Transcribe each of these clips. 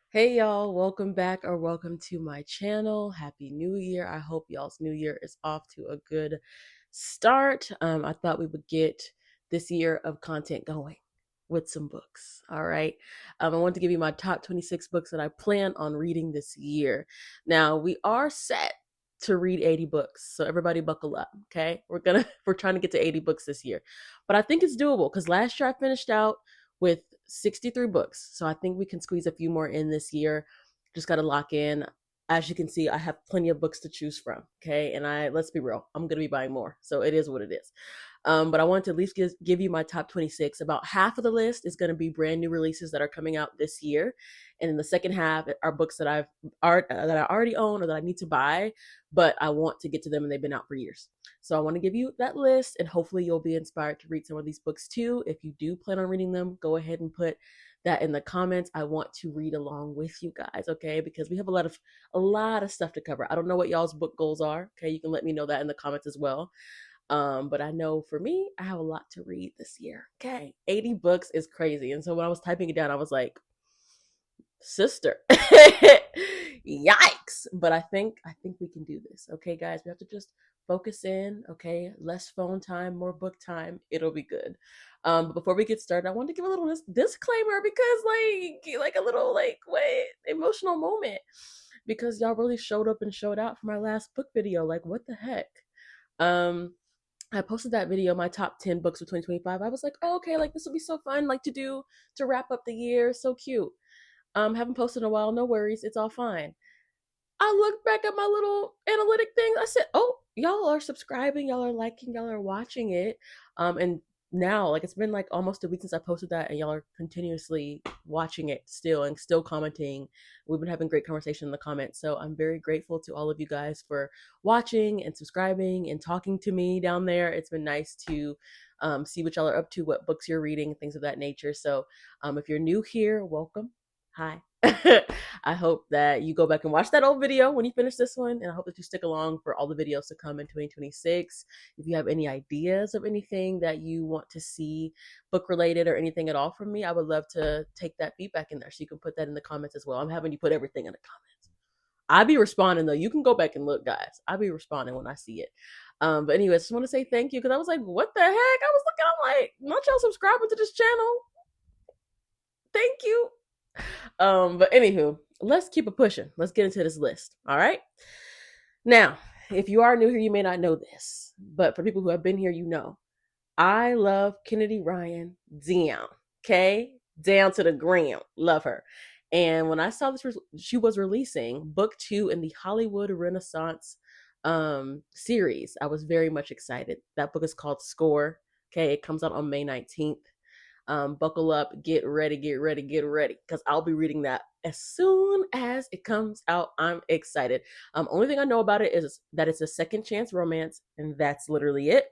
Hey y'all, welcome back or welcome to my channel. Happy New Year. I hope y'all's New Year is off to a good start. I thought we would get this year of content going with some books. All right. I want to give you my top 26 books that I plan on reading this year. Now, we are set to read 80 books. So everybody buckle up, okay? We're trying to get to 80 books this year. But I think it's doable cuz last year I finished out with 63 books. So I think we can squeeze a few more in this year. Just got to lock in. As you can see, I have plenty of books to choose from. Okay. And let's be real, I'm going to be buying more. So it is what it is. But I want to at least give you my top 26. About half of the list is going to be brand new releases that are coming out this year. And in the second half are books that that I already own or that I need to buy, but I want to get to them and they've been out for years. So I want to give you that list and hopefully you'll be inspired to read some of these books too. If you do plan on reading them, go ahead and put that in the comments. I want to read along with you guys, okay? Because we have a lot of stuff to cover. I don't know what y'all's book goals are, okay? You can let me know that in the comments as well. But I know for me, I have a lot to read this year. Okay. 80 books is crazy. And so when I was typing it down, I was like, sister. Yikes. But I think we can do this. Okay, guys. We have to just focus in, okay? Less phone time, more book time. It'll be good. But before we get started, I want to give a little disclaimer because like a little wait, emotional moment because y'all really showed up and showed out for my last book video. Like what the heck? Um I posted that video, my top 10 books of 2025. I was like, oh, okay, like this would be so fun, like to do to wrap up the year. So cute. Haven't posted in a while. No worries. It's all fine. I looked back at my little analytic thing. I said, "Oh, y'all are subscribing, y'all are liking, y'all are watching it." And now, like it's been like almost a week since I posted that, and y'all are continuously watching it still and still commenting. We've been having great conversation in the comments, so I'm very grateful to all of you guys for watching and subscribing and talking to me down there. It's been nice to see what y'all are up to, what books you're reading, things of that nature. So, if you're new here, welcome. Hi. I hope that you go back and watch that old video when you finish this one, and I hope that you stick along for all the videos to come in 2026. If you have any ideas of anything that you want to see book related or anything at all from me, I would love to take that feedback in there. So you can put that in the comments as well. I'm having you put everything in the comments. I be responding though. You can go back and look, guys. I be responding when I see it. But anyway, I just want to say thank you because I was like, what the heck? I was looking, I'm like, not y'all subscribing to this channel? Thank you. But anywho, let's keep it pushing. Let's get into this list. All right. Now, if you are new here, you may not know this, but for people who have been here, you know I love Kennedy Ryan down. Okay, down to the ground. Love her. And when I saw this, she was releasing book 2 in the Hollywood Renaissance series. I was very much excited. That book is called Score. Okay, it comes out on May 19th. Buckle up, get ready, get ready, get ready, because I'll be reading that as soon as it comes out. I'm excited. Only thing I know about it is that it's a second chance romance, and that's literally it.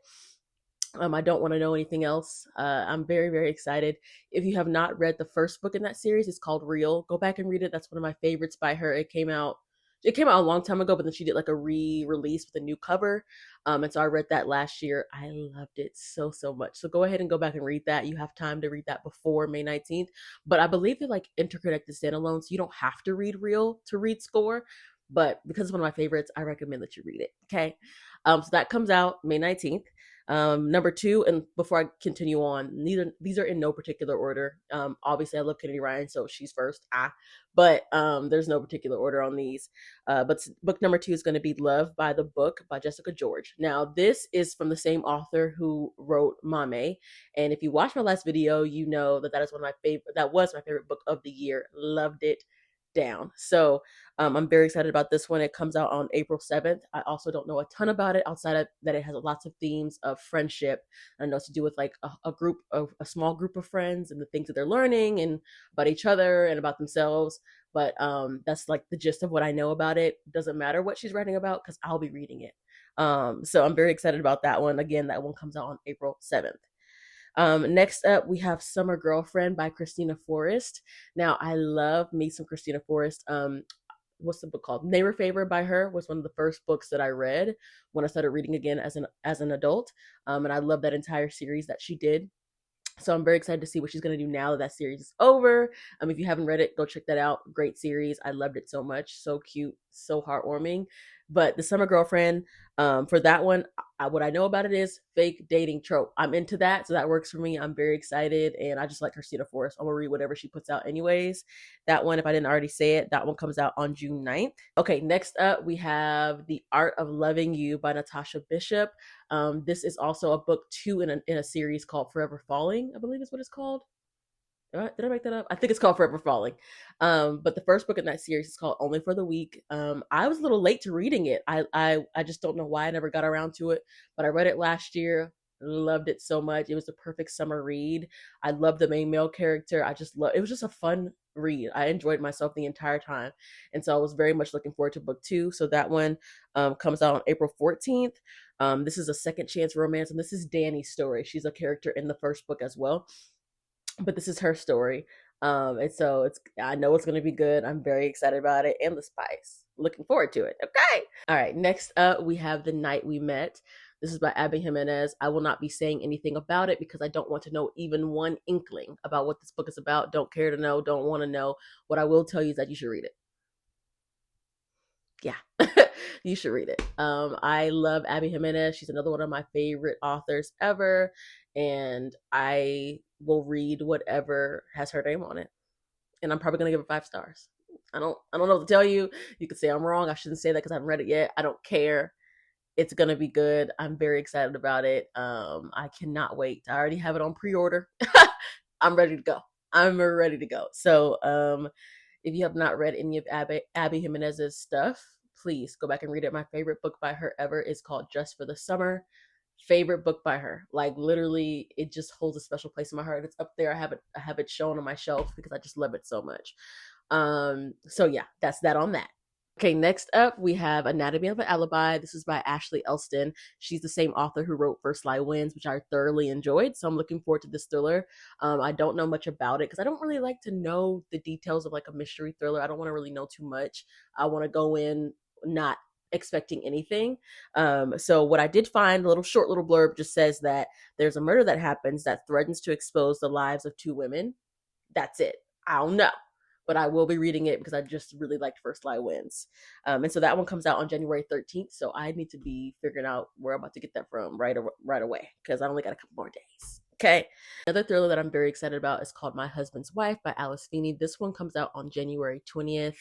I don't want to know anything else. I'm very, very excited. If you have not read the first book in that series, it's called Real. Go back and read it. That's one of my favorites by her. It came out a long time ago, but then she did like a re-release with a new cover. And so I read that last year. I loved it so, so much. So go ahead and go back and read that. You have time to read that before May 19th. But I believe they're like interconnected standalones. So you don't have to read Real to read Score. But because it's one of my favorites, I recommend that you read it. Okay. So that comes out May 19th. Number 2, and before I continue on, these are in no particular order. Obviously I love Kennedy Ryan, so she's first. But there's no particular order on these. But book number 2 is going to be Love by the Book by Jessica George. Now, this is from the same author who wrote Mame. And if you watched my last video, you know that that was my favorite book of the year. Loved it down. So I'm very excited about this one. It comes out on April 7th. I also don't know a ton about it outside of that it has lots of themes of friendship. I know it's to do with like a small group of friends and the things that they're learning and about each other and about themselves. But that's like the gist of what I know about it. Doesn't matter what she's writing about because I'll be reading it. So I'm very excited about that one. Again, that one comes out on April 7th. Next up, we have Summer Girlfriend by Christina Forrest. Now, I love me some Christina Forrest. What's the book called? Neighbor Favor by her was one of the first books that I read when I started reading again as an adult. And I love that entire series that she did. So I'm very excited to see what she's going to do now that that series is over. If you haven't read it, go check that out. Great series. I loved it so much. So cute, so heartwarming. But the Summer Girlfriend, for that one, what I know about it is fake dating trope. I'm into that, so that works for me. I'm very excited, and I just like Christina Forrest. I'm gonna read whatever she puts out, anyways. That one, if I didn't already say it, that one comes out on June 9th. Okay, next up we have The Art of Loving You by Natasha Bishop. This is also a book two in a series called Forever Falling, I believe is what it's called. Did I make that up? I think it's called Forever Falling. But the first book in that series is called Only for the Weak. I was a little late to reading it. I just don't know why I never got around to it, but I read it last year. Loved it so much. It was the perfect summer read. I loved the main male character. I just love it. Was just a fun read. I enjoyed myself the entire time, and so I was very much looking forward to book two. So that one comes out on April 14th. This is a second chance romance, and this is Danny's story. She's a character in the first book as well, but this is her story. And so I know it's gonna be good. I'm very excited about it, and the spice. Looking forward to it. Okay. All right. Next up, we have The Night We Met. This is by Abby Jimenez. I will not be saying anything about it because I don't want to know even one inkling about what this book is about. Don't care to know. Don't want to know. What I will tell you is that you should read it. Yeah, you should read it. I love Abby Jimenez. She's another one of my favorite authors ever, and I will read whatever has her name on it. And I'm probably gonna give it 5 stars. I don't know what to tell you. You could say I'm wrong. I shouldn't say that because I haven't read it yet. I don't care. It's gonna be good. I'm very excited about it. I cannot wait. I already have it on pre-order. I'm ready to go. I'm ready to go. So if you have not read any of Abby Jimenez's stuff, please go back and read it. My favorite book by her ever is called Just for the Summer. Favorite book by her. Like literally, it just holds a special place in my heart. It's up there. I have it shown on my shelf because I just love it so much. So yeah, that's that on that. Okay, next up we have Anatomy of an Alibi. This is by Ashley Elston. She's the same author who wrote First Lie Wins, which I thoroughly enjoyed. So I'm looking forward to this thriller. I don't know much about it because I don't really like to know the details of like a mystery thriller. I don't want to really know too much. I want to go in not expecting anything. So what I did find, a little short little blurb just says that there's a murder that happens that threatens to expose the lives of two women. That's it. I don't know, but I will be reading it because I just really liked First Lie Wins. And so that one comes out on January 13th. So I need to be figuring out where I'm about to get that from right away because I only got a couple more days. Okay. Another thriller that I'm very excited about is called My Husband's Wife by Alice Feeney. This one comes out on January 20th.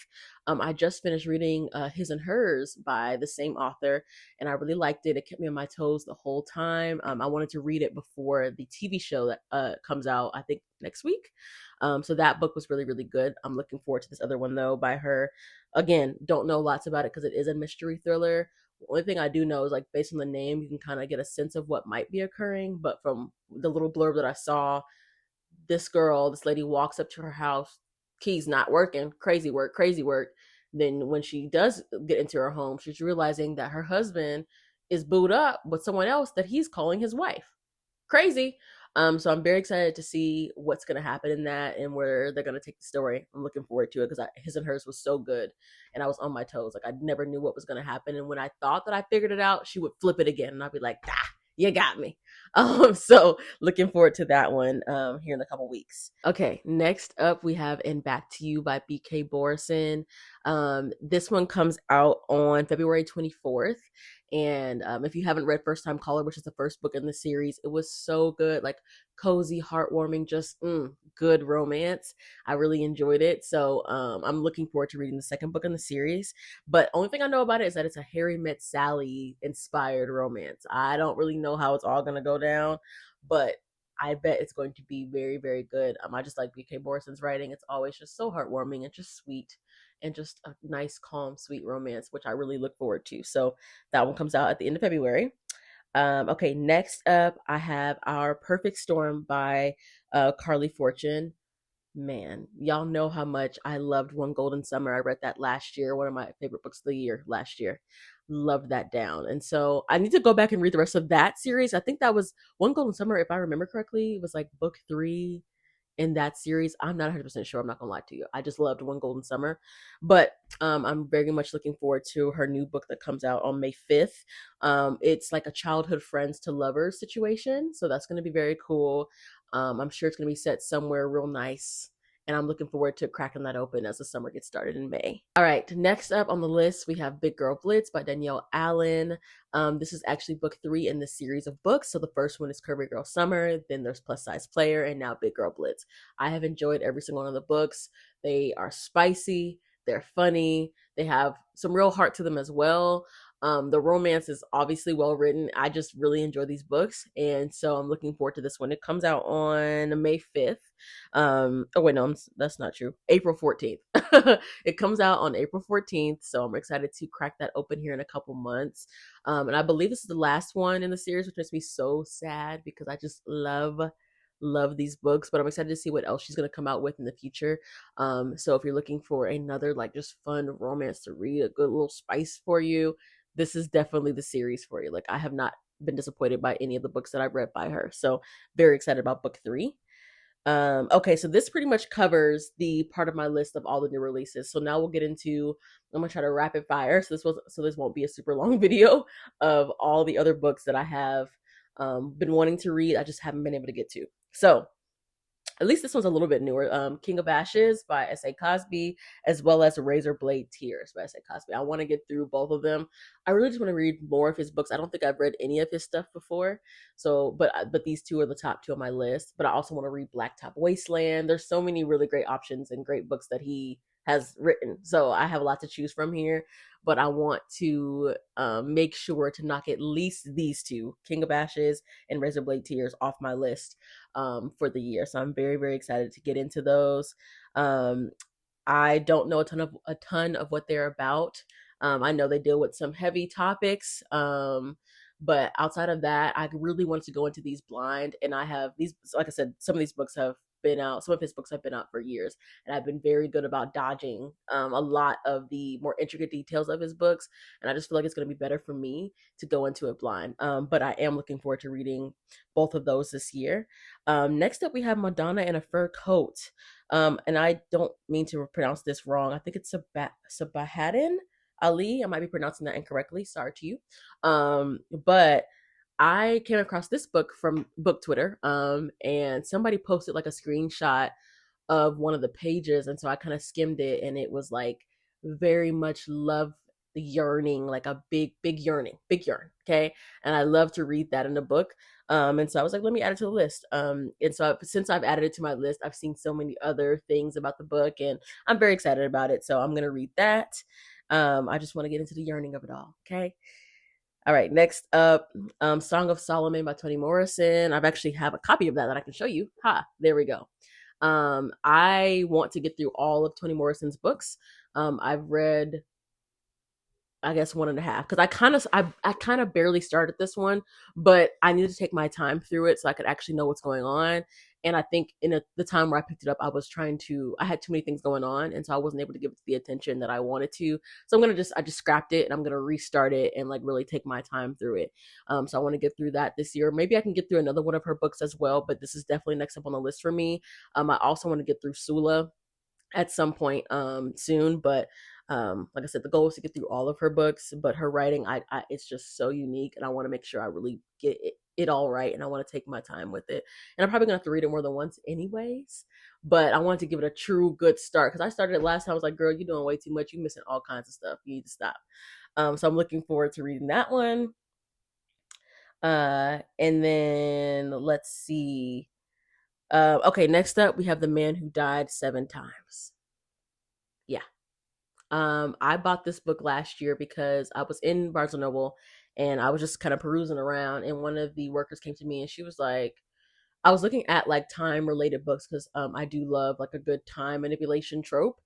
I just finished reading His and Hers by the same author, and I really liked it. It kept me on my toes the whole time. I wanted to read it before the TV show that comes out, I think, next week. So that book was really, really good. I'm looking forward to this other one, though, by her. Again, don't know lots about it because it is a mystery thriller. The only thing I do know is like based on the name, you can kind of get a sense of what might be occurring. But from the little blurb that I saw, this lady walks up to her house, keys not working, crazy work, crazy work. Then when she does get into her home, she's realizing that her husband is booed up with someone else that he's calling his wife. Crazy. So I'm very excited to see what's going to happen in that and where they're going to take the story. I'm looking forward to it because His and Hers was so good, and I was on my toes. Like I never knew what was going to happen, and when I thought that I figured it out, she would flip it again, and I'd be like, "Ah, you got me." So looking forward to that one here in a couple weeks. Okay, next up we have In Back to You by B.K. Borison. This one comes out on February 24th. And if you haven't read First Time Caller, which is the first book in the series, it was so good, like cozy, heartwarming, just good romance. I really enjoyed it. So I'm looking forward to reading the second book in the series. But only thing I know about it is that it's a Harry Met Sally inspired romance. I don't really know how it's all going to go down, but I bet it's going to be very, very good. I just like BK Borison's writing. It's always just so heartwarming and just sweet and just a nice, calm, sweet romance, which I really look forward to. So that one comes out at the end of February. Okay, next up, I have Our Perfect Storm by Carly Fortune. Man, y'all know how much I loved One Golden Summer. I read that last year, one of my favorite books of the year last year. Loved that down. And so I need to go back and read the rest of that series. I think that was One Golden Summer, if I remember correctly. It was like book 3 in that series. I'm not 100% sure. I'm not gonna lie to you. I just loved One Golden Summer, but I'm very much looking forward to her new book that comes out on May 5th. It's like a childhood friends to lovers situation, so that's gonna be very cool. I'm sure it's going to be set somewhere real nice. And I'm looking forward to cracking that open as the summer gets started in May. All right, next up on the list, we have Big Girl Blitz by Danielle Allen. This is actually book 3 in the series of books. So the first one is Curvy Girl Summer, then there's Plus Size Player, and now Big Girl Blitz. I have enjoyed every single one of the books. They are spicy, they're funny, they have some real heart to them as well. The romance is obviously well written. I just really enjoy these books, and so I'm looking forward to this one. It comes out on May 5th. Oh wait, no, that's not true. April 14th. It comes out on April 14th, so I'm excited to crack that open here in a couple months. And I believe this is the last one in the series, which makes me so sad because I just love these books, but I'm excited to see what else she's going to come out with in the future. So if you're looking for another like just fun romance to read, a good little spice for you, this is definitely the series for you. Like, I have not been disappointed by any of the books that I've read by her. So very excited about book 3. Okay, so this pretty much covers the part of my list of all the new releases. So now we'll get into, I'm gonna try to rapid fire. So this won't be a super long video of all the other books that I have been wanting to read. I just haven't been able to get to. So at least this one's a little bit newer. King of Ashes by S.A. Cosby, as well as Razor Blade Tears by S.A. Cosby. I want to get through both of them. I really just want to read more of his books. I don't think I've read any of his stuff before. So, but these two are the top 2 on my list. But I also want to read Blacktop Wasteland. There's so many really great options and great books that he has written. So I have a lot to choose from here. But I want to make sure to knock at least these 2, King of Ashes and Razor Blade Tears, off my list for the year. So I'm very, very excited to get into those. I don't know a ton of what they're about. I know they deal with some heavy topics. But outside of that, I really wanted to go into these blind, and I have these, like I said, some of these books have been out, some of his books have been out for years, and I've been very good about dodging a lot of the more intricate details of his books, and I just feel like it's going to be better for me to go into it blind. But I am looking forward to reading both of those this year. Next up, we have Madonna in a Fur Coat, and I don't mean to pronounce this wrong. I think it's Sabahattin Ali. I might be pronouncing that incorrectly. Sorry to you. But I came across this book from book Twitter, and somebody posted like a screenshot of one of the pages, and so I kind of skimmed it, and it was like very much love yearning, like a big yearning, big yearn. Okay, and I love to read that in a book. And so I was like, let me add it to the list. And so since I've added it to my list, I've seen so many other things about the book, and I'm very excited about it. So I'm gonna read that. I just want to get into the yearning of it all. Okay. All right, next up, Song of Solomon by Toni Morrison. I've actually have a copy of that I can show you. There we go. I want to get through all of Toni Morrison's books. I've read, I guess, 1.5, because I kind of barely started this one, but I needed to take my time through it so I could actually know what's going on. And I think the time where I picked it up, I had too many things going on, and so I wasn't able to give it the attention that I wanted to. So I just scrapped it, and I'm gonna restart it and like really take my time through it. So I want to get through that this year. Maybe I can get through another one of her books as well, but this is definitely next up on the list for me. I also want to get through Sula at some point soon, but like I said, the goal is to get through all of her books, but her writing, it's just so unique, and I want to make sure I really get it all right, and I want to take my time with it. And I'm probably gonna have to read it more than once anyways, but I wanted to give it a true good start, because I started it last time. I was like, girl, you're doing way too much, you're missing all kinds of stuff, you need to stop. So I'm looking forward to reading that one. And then let's see. Okay, next up we have The Man Who Died 7 Times. Yeah. I bought this book last year because I was in Barnes and Noble, and I was just kind of perusing around, and one of the workers came to me, and she was like, I was looking at like time related books, because I do love like a good time manipulation trope.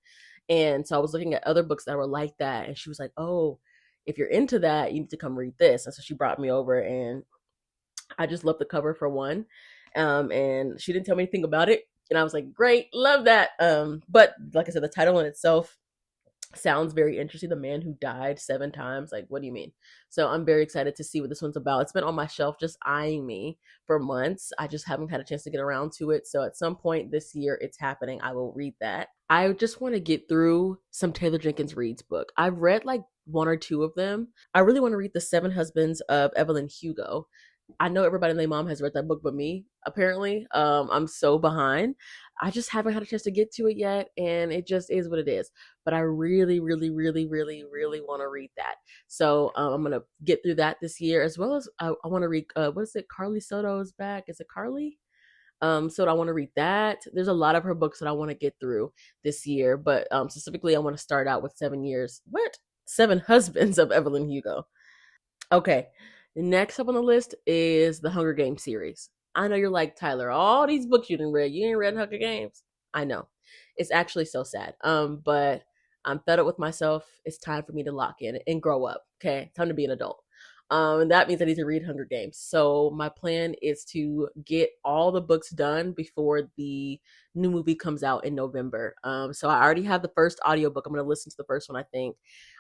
And so I was looking at other books that were like that, and she was like, oh, if you're into that, you need to come read this. And so she brought me over, and I just love the cover for one. And she didn't tell me anything about it. And I was like, great, love that. But like I said, the title in itself sounds very interesting. The Man Who Died 7 Times. Like, what do you mean? So I'm very excited to see what this one's about. It's been on my shelf just eyeing me for months. I just haven't had a chance to get around to it. So at some point this year, it's happening. I will read that. I just want to get through some Taylor Jenkins Reid's book. I've read like 1 or 2 of them. I really want to read The 7 Husbands of Evelyn Hugo. I know everybody and their mom has read that book but me, apparently. I'm so behind. I just haven't had a chance to get to it yet, and it just is what it is. But I really, really, really, really, really want to read that. So I'm gonna get through that this year, as well as I want to read. What is it? Carly Soto's back. Is it Carly? So I want to read that. There's a lot of her books that I want to get through this year, but specifically, I want to start out with 7 years. What? Seven Husbands of Evelyn Hugo. Okay. Next up on the list is the Hunger Games series. I know you're like, Tyler, all these books you didn't read, you ain't read Hunger Games. I know. It's actually so sad. But I'm fed up with myself. It's time for me to lock in and grow up. Okay. Time to be an adult. And that means I need to read Hunger Games. So my plan is to get all the books done before the new movie comes out in November. So I already have the first audiobook. I'm going to listen to the first one, I think.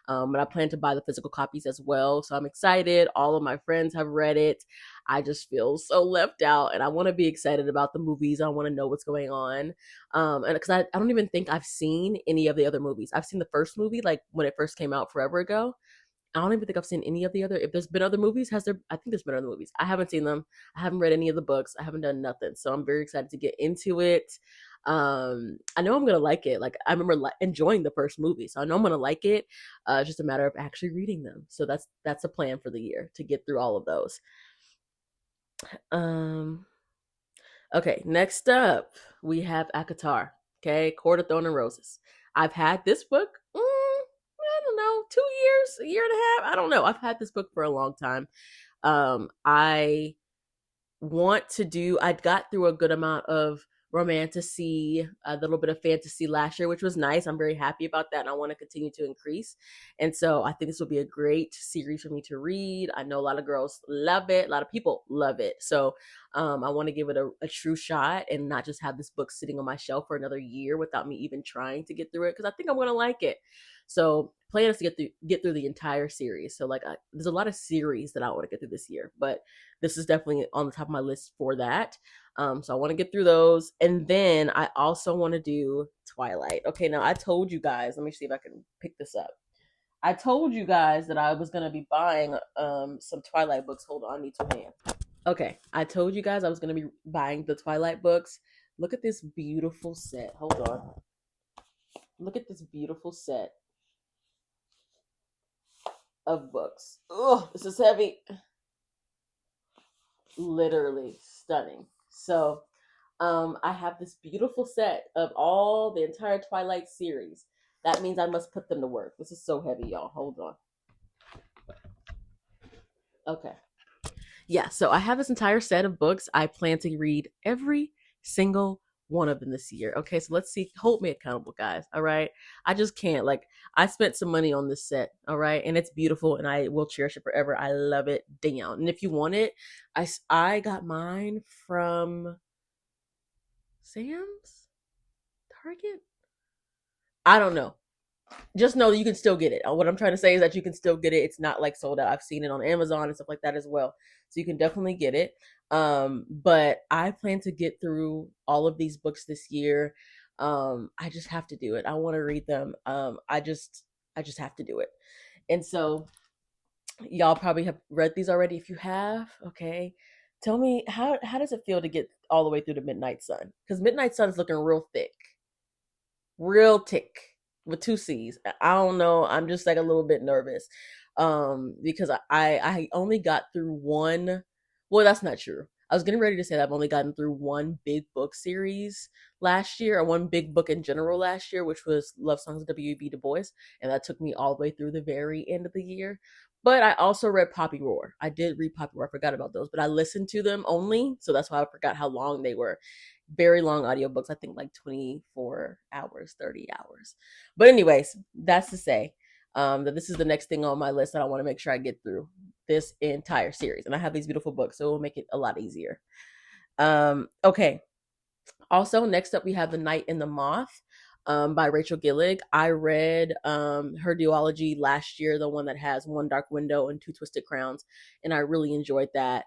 And I plan to buy the physical copies as well. So I'm excited. All of my friends have read it. I just feel so left out, and I want to be excited about the movies. I want to know what's going on. And because I don't even think I've seen any of the other movies. I've seen the first movie, like when it first came out forever ago. I don't even think I've seen any of the other. If there's been other movies, has there? I think there's been other movies. I haven't seen them. I haven't read any of the books. I haven't done nothing. So I'm very excited to get into it. I know I'm gonna like it. Like I remember enjoying the first movie, so I know I'm gonna like it. It's just a matter of actually reading them. So that's a plan for the year to get through all of those. Um, okay, next up we have Akatar. Okay, Court of Thorn and Roses. I've had this book. I don't know, 2 years, a year and a half. I don't know. I've had this book for a long time. I want to do, I got through a good amount of romantasy, a little bit of fantasy last year, which was nice. I'm very happy about that, and I want to continue to increase. And so I think this will be a great series for me to read. I know a lot of girls love it, a lot of people love it. So I want to give it a true shot and not just have this book sitting on my shelf for another year without me even trying to get through it, because I think I'm going to like it. So plan is to get through the entire series. So like there's a lot of series that I want to get through this year, but this is definitely on the top of my list for that. So I want to get through those. And then I also want to do Twilight. Okay, now I told you guys, let me see if I can pick this up. I told you guys that I was going to be buying some Twilight books. Hold on, I need some hand. Okay, I told you guys I was going to be buying the Twilight books. Look at this beautiful set. Hold on. Look at this beautiful set of books. Oh, this is heavy. Literally stunning. So I have this beautiful set of all the entire Twilight series. That means I must put them to work. This is so heavy, y'all. Hold on. Okay. Yeah, so I have this entire set of books. I plan to read every single one of them this year. Okay, so let's see. Hold me accountable, guys. All right. I just can't. Like, I spent some money on this set. All right. And it's beautiful and I will cherish it forever. I love it down. And if you want it, I got mine from Sam's Target. I don't know. Just know that you can still get it. What I'm trying to say is that you can still get it. It's not like sold out. I've seen it on Amazon and stuff like that as well. So you can definitely get it. But I plan to get through all of these books this year. I just have to do it. I want to read them. I just have to do it. And so y'all probably have read these already. If you have, okay. Tell me how does it feel to get all the way through the Midnight Sun? Because Midnight Sun is looking real thick with two C's. I don't know. I'm just like a little bit nervous because I only got through one. Well, that's not true. I was getting ready to say that I've only gotten through one big book series last year, or one big book in general last year, which was Love Songs of W.E.B. Du Bois, and that took me all the way through the very end of the year. But I also read Poppy Roar. I did read Poppy Roar. I forgot about those, but I listened to them only, so that's why I forgot how long they were. Very long audiobooks, I think like 24 hours, 30 hours. But anyways, that's to say that this is the next thing on my list that I want to make sure I get through this entire series. And I have these beautiful books, so it will make it a lot easier. Okay. Also, next up, we have The Night and the Moth by Rachel Gillig. I read her duology last year, the one that has One Dark Window and Two Twisted Crowns, and I really enjoyed that.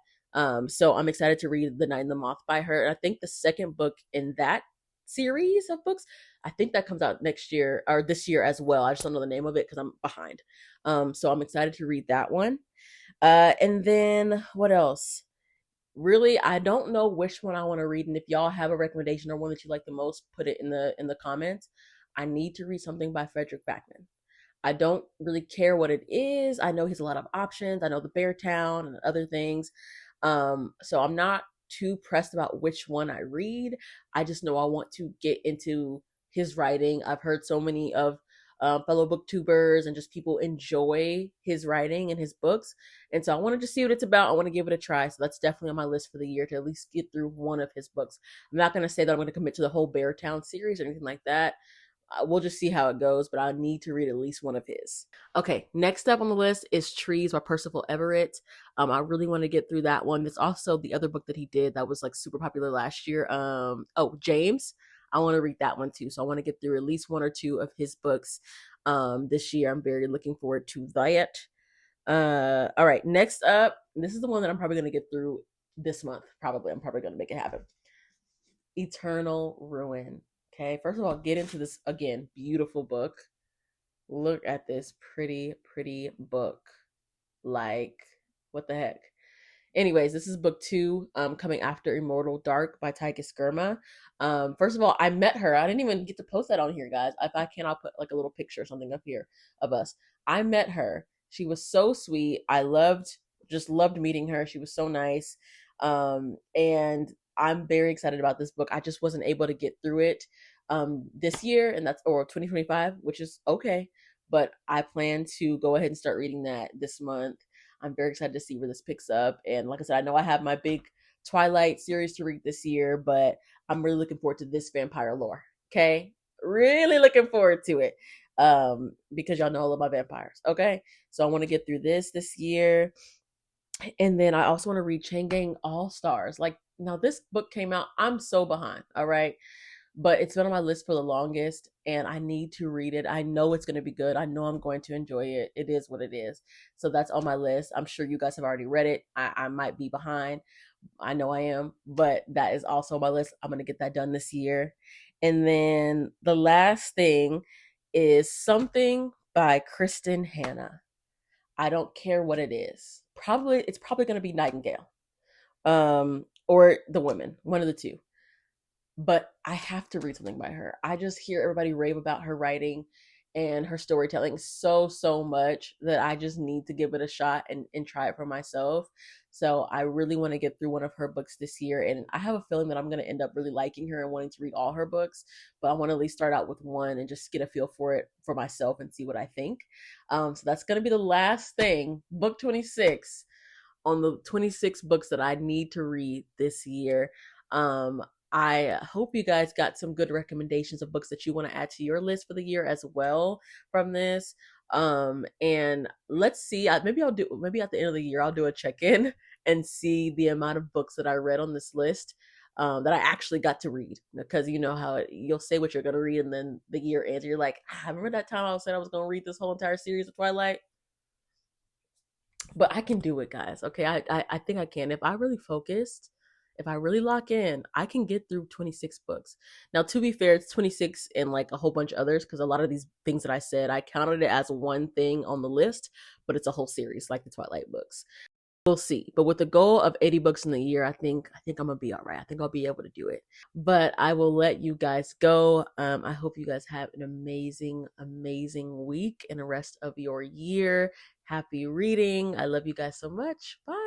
So I'm excited to read The Night and the Moth by her. And I think the second book in that series of books, I think that comes out next year or this year as well. I just don't know the name of it because I'm behind. So I'm excited to read that one. And then what else? really, I don't know which one I want to read, and if y'all have a recommendation or one that you like the most, put it in the comments. I need to read something by Frederick Backman. I don't really care what it is. I know he has a lot of options. I know the Bear Town and other things. So I'm not too pressed about which one I read. I just know I want to get into his writing. I've heard so many of fellow booktubers and just people enjoy his writing and his books. And so I want to just see what it's about. I want to give it a try. So that's definitely on my list for the year to at least get through one of his books. I'm not going to say that I'm going to commit to the whole Bear Town series or anything like that. We'll just see how it goes, but I need to read at least one of his. Okay, next up on the list is Trees by Percival Everett. I really want to get through that one. There's also the other book that he did that was like super popular last year. James. I want to read that one too. So I want to get through at least one or two of his books this year. I'm very looking forward to that. All right, next up, this is the one that I'm probably going to get through this month. I'm probably going to make it happen. Eternal Ruin. Okay, first of all, get into this again. Beautiful book. Look at this pretty book. Like, what the heck? Anyways, this is book 2, coming after Immortal Dark by Tyke Skirma. First of all, I met her. I didn't even get to post that on here, guys. If I can, I'll put like a little picture or something up here of us. I met her. She was so sweet. Just loved meeting her. She was so nice. And I'm very excited about this book. I just wasn't able to get through it this year, and that's or 2025, which is okay. But I plan to go ahead and start reading that this month. I'm very excited to see where this picks up. And like I said, I know I have my big Twilight series to read this year, but I'm really looking forward to this vampire lore. Okay? Really looking forward to it. Because y'all know I love my vampires. Okay? So I want to get through this year. And then I also want to read Chain Gang All Stars. Like, now this book came out. I'm so behind. All right. But it's been on my list for the longest and I need to read it. I know it's going to be good. I know I'm going to enjoy it. It is what it is. So that's on my list. I'm sure you guys have already read it. I might be behind. I know I am, but that is also on my list. I'm going to get that done this year. And then the last thing is something by Kristen Hanna. I don't care what it is. It's probably going to be Nightingale. Or The Women, one of the two, but I have to read something by her. I just hear everybody rave about her writing and her storytelling so much that I just need to give it a shot and try it for myself. So I really want to get through one of her books this year. And I have a feeling that I'm going to end up really liking her and wanting to read all her books. But I want to at least start out with one and just get a feel for it for myself and see what I think. So that's going to be the last thing, book 26 on the 26 books that I need to read this year. I hope you guys got some good recommendations of books that you want to add to your list for the year as well from this. And let's see, maybe at the end of the year, I'll do a check-in and see the amount of books that I read on this list that I actually got to read. Because you know how you'll say what you're going to read, and then the year ends, you're like, I remember that time I said I was going to read this whole entire series of Twilight. But I can do it, guys. Okay, I think I can. If I really focused, if I really lock in, I can get through 26 books. Now, to be fair, it's 26 and like a whole bunch of others, because a lot of these things that I said, I counted it as one thing on the list, but it's a whole series like the Twilight books. We'll see. But with the goal of 80 books in the year, I think I'm gonna be all right. I think I'll be able to do it. But I will let you guys go. I hope you guys have an amazing week and the rest of your year. Happy reading. I love you guys so much. Bye.